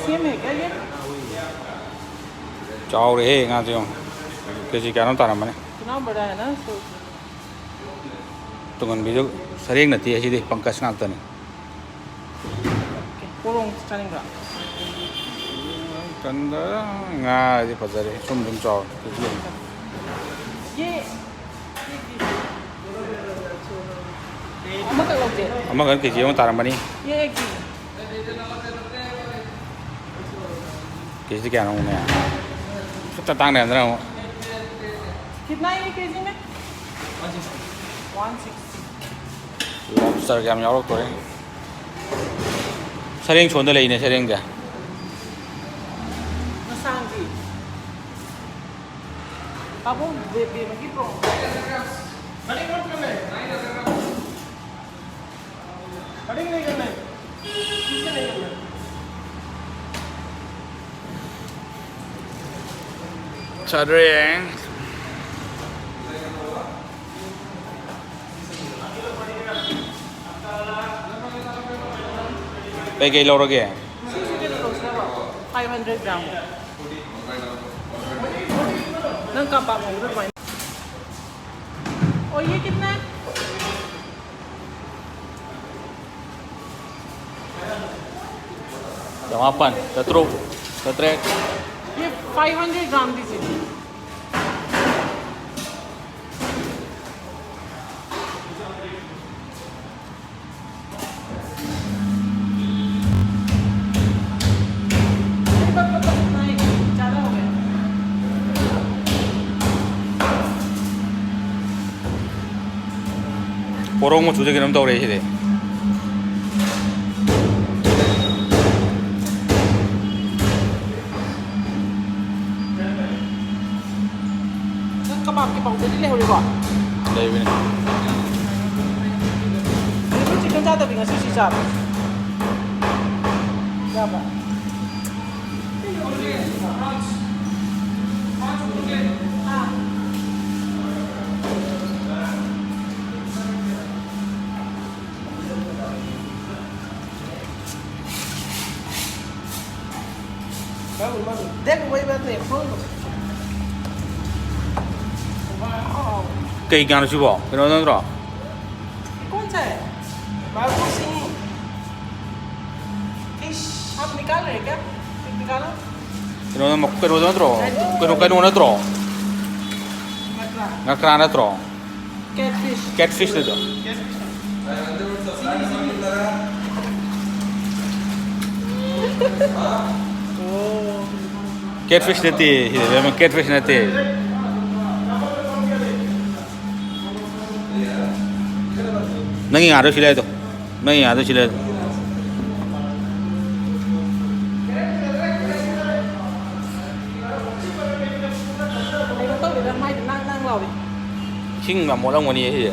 Same है क्या ये? चाव रहे यहाँ से कैसे क्या नाम तारा मैंने इतना बड़ा है ना तो तुमन भी जो सरेंग नती है सीधे पंकज नागता ने पोरोंग चानिंगा कंदा nga di pazare sum dum chaw ये अमक लोग जे amma gan ke jiyo taram bani ये एक ही कैसे क्या नाम है कितना टांग रहे अंदर कितना है ये केजी में? 160 lobster क्या हम यार तो है सरेंग छोड़ दे लेने सरेंग क्या Nasangi. Ako, baby, mag-ipro. Haring mo kami. Haring na kami. Isa na kami. Tshering पे कई लोग रखे 500 gram. Nang kapag mo ito pa. Oh, ये कितना है? जमापन सत्रह सत्रह ये 500 ग्राम दीजिए. ज़्यादा हो गया. पोरों में चूजे के नाम तो और ऐसे थे Nang kapag kipang dili le huli ba? नहीं भी नहीं Ini chicken ज़्यादा भी nggak sushi ज़्यादा. Berapa? Bagus. Dek, wait, wait, wow. कई क्या नाम शुभ फिर उन्होंने तो कौन सा है? बाबू सिंह. फिश आप निकाल रहे हैं क्या? फिर निकालो. फिर उन्होंने मक्के रोज़ तो फिर उनका नून तो ना कराना तो कैटफिश. कैटफिश ले दो कैटफिश लेती है मैं कैटफिश लेती है नहीं आ रहा सिलाई तो नहीं आ रहा सिलाई तो Đây có tốt để mai năng lầu đi. xin mà một ông này thì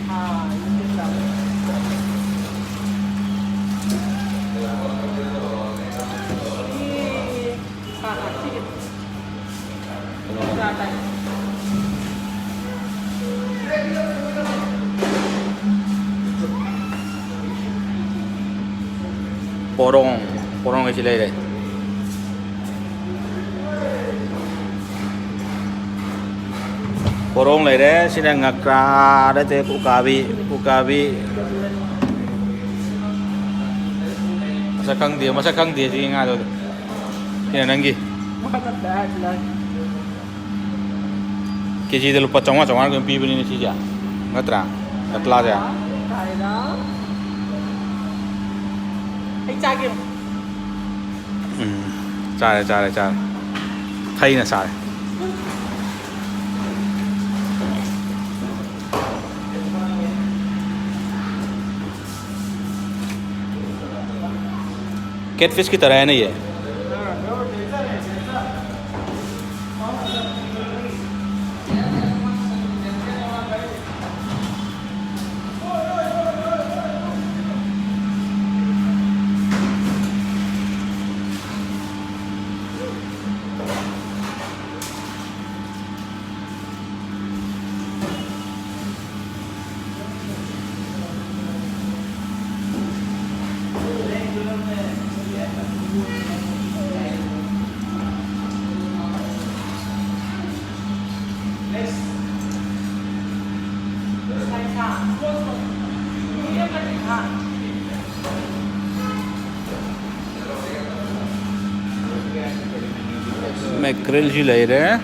À, yên lòng. Ra đây. पोरों पोरों cái सिलाई đây पोरों này đấy xin là ngạc ra đấy thế kukabi masa kang dia sih nggak tuh ini nanggi Matanda lang. keji itu lupa congwa kan pi beli ini sih ya nggak terang katla ya Tại đó. Anh trai kìa. चार thấy là sao catfish की तरह है नहीं है ꯃꯦꯀ꯭ꯔꯦꯜꯁꯨ ꯂꯩꯔꯦ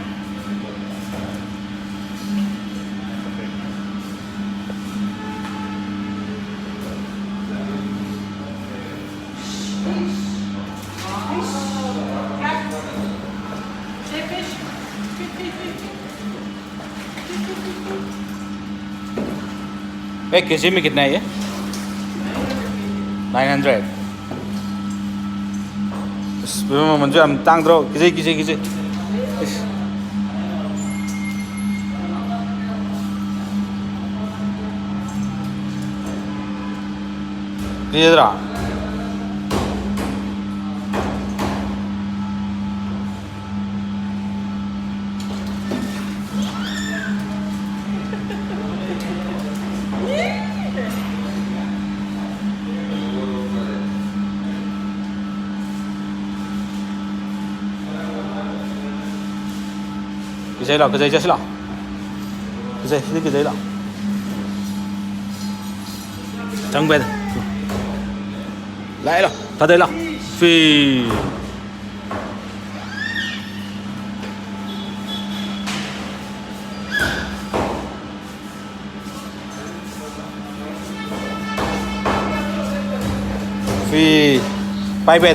एक KG में कितना है ये 900 इसमें मुझे हम तांग दो किसे 얘들아 cái giấy chết là cái giấy là chẳng về lại rồi thật đấy là phi phi bay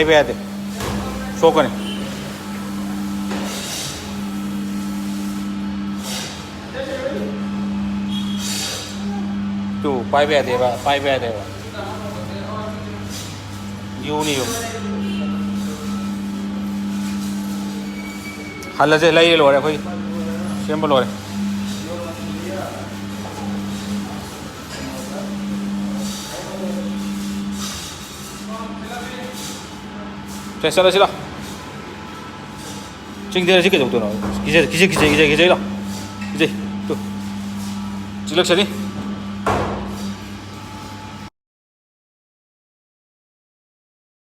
về để số con này 또 빠이베야 돼봐 유니움 할라제 라이엘 오래 거의 시험볼 오래 자 살라시라 징대를 지게 정도 너 기재 이제 또 질럭셔니